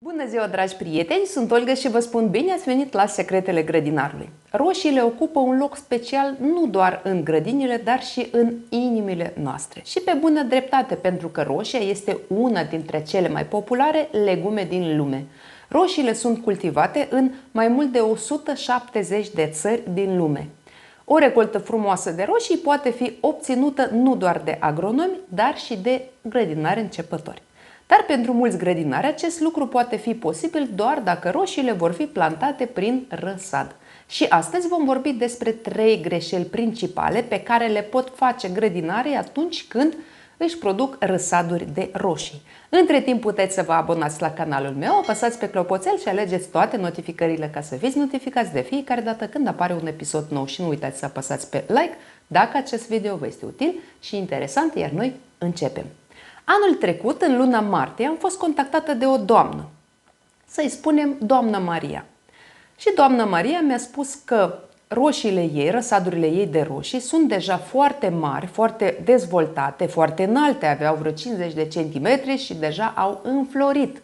Bună ziua, dragi prieteni! Sunt Olga și vă spun bine ați venit la Secretele Grădinarului. Roșiile ocupă un loc special nu doar în grădinile, dar și în inimile noastre. Și pe bună dreptate, pentru că roșia este una dintre cele mai populare legume din lume. Roșiile sunt cultivate în mai mult de 170 de țări din lume. O recoltă frumoasă de roșii poate fi obținută nu doar de agronomi, dar și de grădinari începători. Dar pentru mulți grădinari acest lucru poate fi posibil doar dacă roșiile vor fi plantate prin răsad. Și astăzi vom vorbi despre 3 greșeli principale pe care le pot face grădinarii atunci când își produc răsaduri de roșii. Între timp puteți să vă abonați la canalul meu, apăsați pe clopoțel și alegeți toate notificările ca să fiți notificați de fiecare dată când apare un episod nou și nu uitați să apăsați pe like dacă acest video vă este util și interesant, iar noi începem. Anul trecut, în luna martie, am fost contactată de o doamnă, să-i spunem doamna Maria. Și doamna Maria mi-a spus că roșiile ei, răsadurile ei de roșii, sunt deja foarte mari, foarte dezvoltate, foarte înalte, aveau vreo 50 de centimetri și deja au înflorit.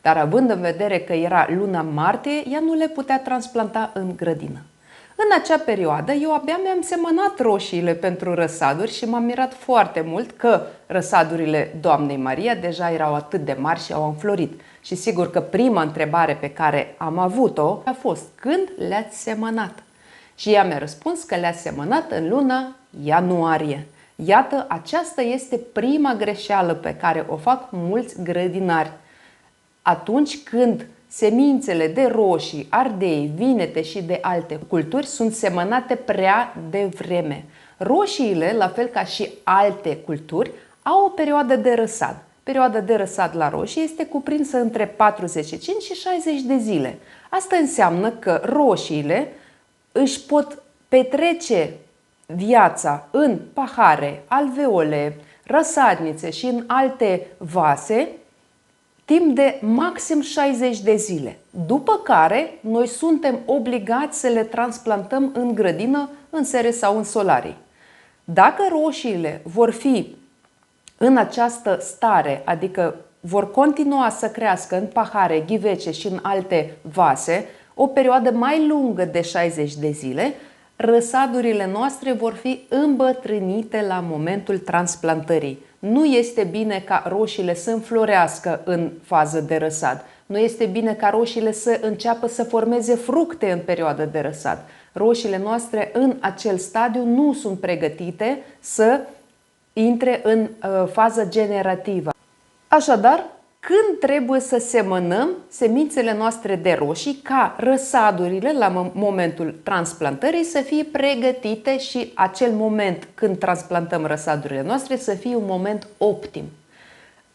Dar având în vedere că era luna martie, ea nu le putea transplanta în grădină. În acea perioadă, eu abia mi-am semănat roșiile pentru răsaduri și m-am mirat foarte mult că răsadurile doamnei Maria deja erau atât de mari și au înflorit. Și sigur că prima întrebare pe care am avut-o a fost: când le-ați semănat? Și ea mi-a răspuns că le-a semănat în luna ianuarie. Iată, aceasta este prima greșeală pe care o fac mulți grădinari. Atunci când semințele de roșii, ardei, vinete și de alte culturi sunt semănate prea devreme. Roșiile, la fel ca și alte culturi, au o perioadă de răsad. Perioada de răsad la roșii este cuprinsă între 45 și 60 de zile. Asta înseamnă că roșiile își pot petrece viața în pahare, alveole, răsadnițe și în alte vase timp de maxim 60 de zile, după care noi suntem obligați să le transplantăm în grădină, în sere sau în solarii. Dacă roșiile vor fi în această stare, adică vor continua să crească în pahare, ghivece și în alte vase, o perioadă mai lungă de 60 de zile, răsadurile noastre vor fi îmbătrânite la momentul transplantării. Nu este bine ca roșiile să înflorească în fază de răsad. Nu este bine ca roșiile să înceapă să formeze fructe în perioada de răsad. Roșiile noastre în acel stadiu nu sunt pregătite să intre în fază generativă. Așadar, când trebuie să semănăm semințele noastre de roșii ca răsadurile la momentul transplantării să fie pregătite și acel moment când transplantăm răsadurile noastre să fie un moment optim.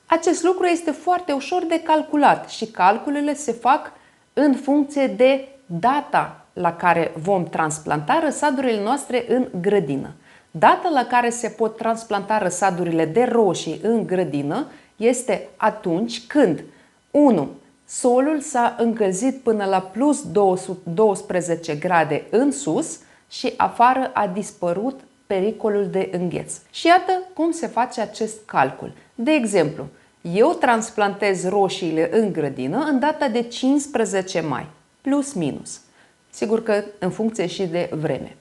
Acest lucru este foarte ușor de calculat și calculele se fac în funcție de data la care vom transplanta răsadurile noastre în grădină. Data la care se pot transplanta răsadurile de roșii în grădină este atunci când 1. Solul s-a încălzit până la plus 12 grade în sus și afară a dispărut pericolul de îngheț. Și iată cum se face acest calcul. De exemplu, eu transplantez roșiile în grădină în data de 15 mai, plus minus. Sigur că în funcție și de vreme.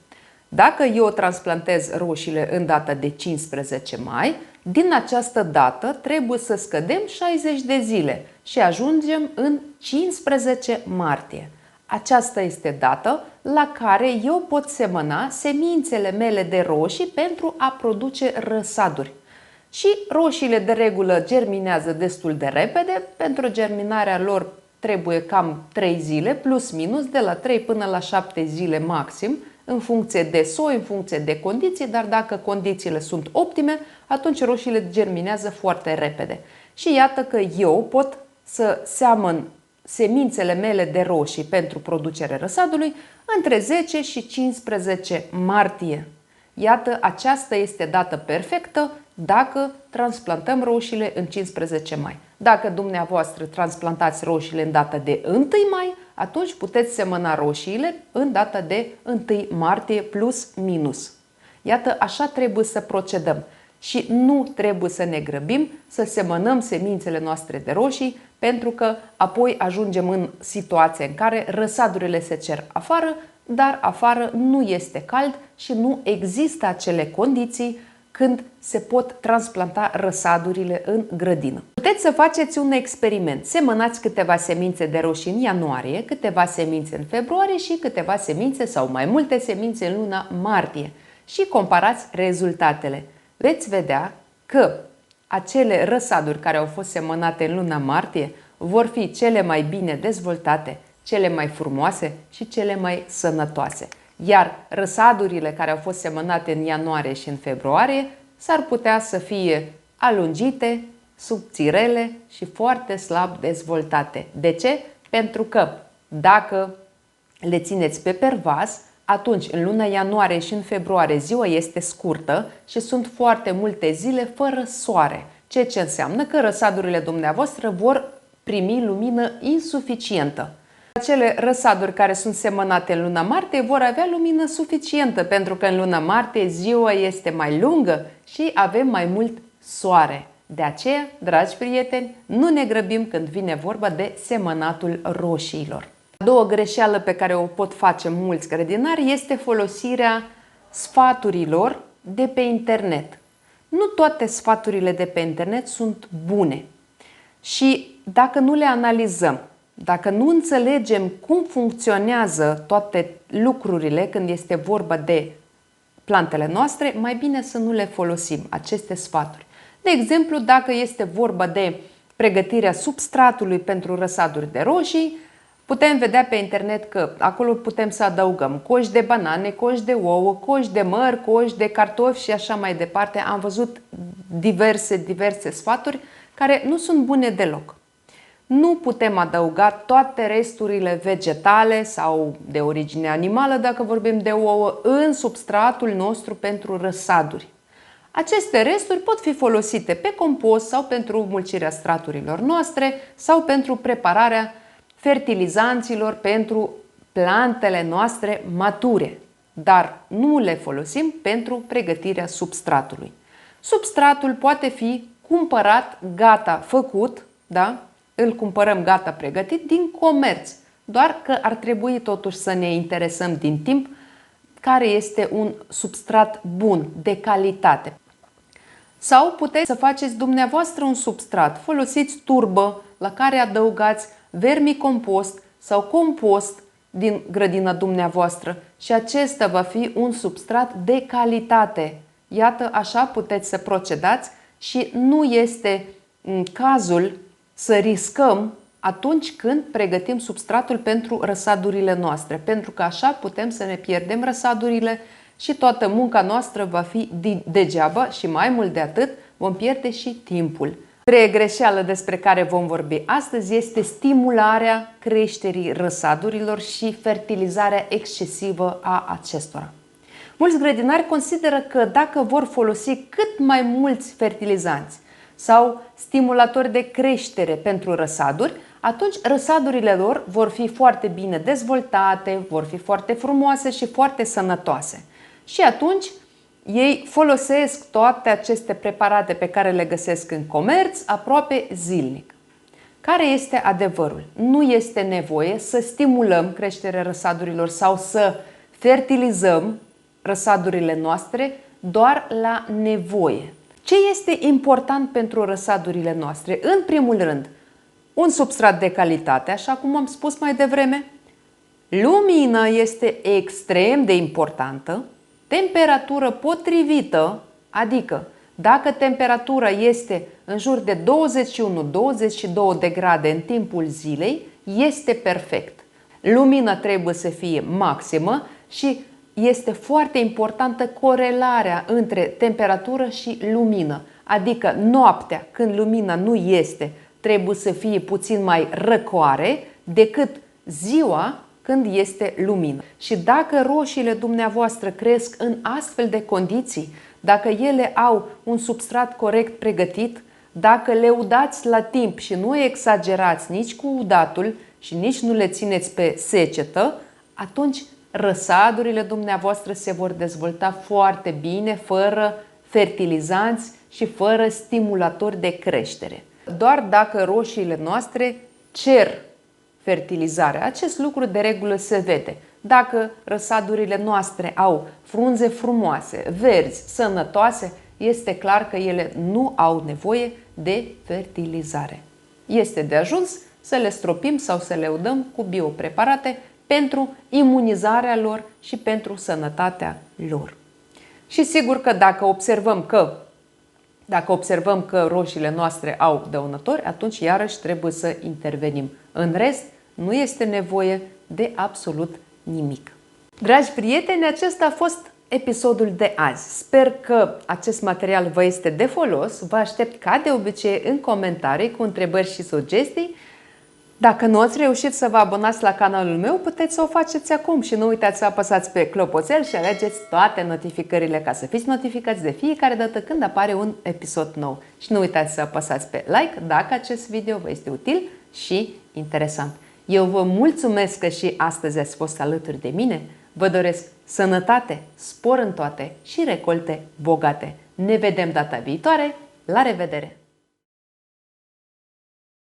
Dacă eu transplantez roșiile în data de 15 mai, din această dată trebuie să scădem 60 de zile și ajungem în 15 martie. Aceasta este data la care eu pot semăna semințele mele de roșii pentru a produce răsaduri. Și roșiile de regulă germinează destul de repede, pentru germinarea lor trebuie cam 3 zile, plus minus, de la 3 până la 7 zile maxim, în funcție de soi, în funcție de condiții, dar dacă condițiile sunt optime, atunci roșiile germinează foarte repede. Și iată că eu pot să seamăn semințele mele de roșii pentru producerea răsadului între 10 și 15 martie. Iată, aceasta este data perfectă dacă transplantăm roșiile în 15 mai. Dacă dumneavoastră transplantați roșiile în data de 1 mai, atunci puteți semăna roșiile în data de 1 martie plus minus. Iată, așa trebuie să procedăm. și nu trebuie să ne grăbim să semănăm semințele noastre de roșii, pentru că apoi ajungem în situația în care răsadurile se cer afară, dar afară nu este cald și nu există acele condiții când se pot transplanta răsadurile în grădină. Puteți să faceți un experiment. Semănați câteva semințe de roșii în ianuarie, câteva semințe în februarie și câteva semințe sau mai multe semințe în luna martie și comparați rezultatele. Veți vedea că acele răsaduri care au fost semănate în luna martie vor fi cele mai bine dezvoltate, cele mai frumoase și cele mai sănătoase. Iar răsadurile care au fost semănate în ianuarie și în februarie s-ar putea să fie alungite, subțirele și foarte slab dezvoltate. De ce? Pentru că dacă le țineți pe pervaz, atunci în luna ianuarie și în februarie ziua este scurtă și sunt foarte multe zile fără soare, ceea ce înseamnă că răsadurile dumneavoastră vor primi lumină insuficientă. Acele răsaduri care sunt semănate în luna martie vor avea lumină suficientă, pentru că în luna martie ziua este mai lungă și avem mai mult soare. De aceea, dragi prieteni, nu ne grăbim când vine vorba de semănatul roșiilor. A doua greșeală pe care o pot face mulți grădinari este folosirea sfaturilor de pe internet. Nu toate sfaturile de pe internet sunt bune și dacă nu le analizăm, dacă nu înțelegem cum funcționează toate lucrurile când este vorba de plantele noastre, mai bine să nu le folosim, aceste sfaturi. De exemplu, dacă este vorba de pregătirea substratului pentru răsaduri de roșii, putem vedea pe internet că acolo putem să adăugăm coși de banane, coși de ouă, coși de măr, coși de cartofi și așa mai departe. Am văzut diverse sfaturi care nu sunt bune deloc. Nu putem adăuga toate resturile vegetale sau de origine animală, dacă vorbim de ouă, în substratul nostru pentru răsaduri. Aceste resturi pot fi folosite pe compost sau pentru mulcirea straturilor noastre sau pentru prepararea fertilizanților pentru plantele noastre mature, dar nu le folosim pentru pregătirea substratului. Substratul poate fi cumpărat gata făcut, da? Îl cumpărăm gata pregătit din comerț, doar că ar trebui totuși să ne interesăm din timp care este un substrat bun, de calitate. Sau puteți să faceți dumneavoastră un substrat, folosiți turbă la care adăugați vermicompost sau compost din grădina dumneavoastră și acesta va fi un substrat de calitate. Iată, așa puteți să procedați și nu este cazul să riscăm atunci când pregătim substratul pentru răsadurile noastre, pentru că așa putem să ne pierdem răsadurile și toată munca noastră va fi degeaba și mai mult de atât vom pierde și timpul. Treia greșeală despre care vom vorbi astăzi este stimularea creșterii răsadurilor și fertilizarea excesivă a acestora. Mulți grădinari consideră că dacă vor folosi cât mai mulți fertilizanți sau stimulatori de creștere pentru răsaduri, atunci răsadurile lor vor fi foarte bine dezvoltate, vor fi foarte frumoase și foarte sănătoase. Și atunci ei folosesc toate aceste preparate pe care le găsesc în comerț aproape zilnic. Care este adevărul? Nu este nevoie să stimulăm creșterea răsadurilor sau să fertilizăm răsadurile noastre doar la nevoie. Ce este important pentru răsadurile noastre? În primul rând, un substrat de calitate, așa cum am spus mai devreme. Lumina este extrem de importantă. Temperatură potrivită, adică dacă temperatura este în jur de 21-22 de grade în timpul zilei, este perfect. Lumina trebuie să fie maximă și este foarte importantă corelarea între temperatură și lumină. Adică noaptea, când lumina nu este, trebuie să fie puțin mai răcoare decât ziua când este lumină. Și dacă roșiile dumneavoastră cresc în astfel de condiții, dacă ele au un substrat corect pregătit, dacă le udați la timp și nu exagerați nici cu udatul și nici nu le țineți pe secetă, atunci răsadurile dumneavoastră se vor dezvolta foarte bine, fără fertilizanți și fără stimulatori de creștere. Doar dacă roșiile noastre cer fertilizarea. Acest lucru de regulă se vede. Dacă răsadurile noastre au frunze frumoase, verzi, sănătoase, este clar că ele nu au nevoie de fertilizare. Este de ajuns să le stropim sau să le udăm cu biopreparate pentru imunizarea lor și pentru sănătatea lor. Și sigur că dacă observăm că roșiile noastre au dăunători, atunci iarăși trebuie să intervenim. În rest, nu este nevoie de absolut nimic. Dragi prieteni, acesta a fost episodul de azi. Sper că acest material vă este de folos. Vă aștept ca de obicei în comentarii cu întrebări și sugestii. Dacă nu ați reușit să vă abonați la canalul meu, puteți să o faceți acum și nu uitați să apăsați pe clopoțel și alegeți toate notificările ca să fiți notificați de fiecare dată când apare un episod nou. Și nu uitați să apăsați pe like dacă acest video vă este util și interesant. Eu vă mulțumesc că și astăzi ați fost alături de mine. Vă doresc sănătate, spor în toate și recolte bogate. Ne vedem data viitoare. La revedere!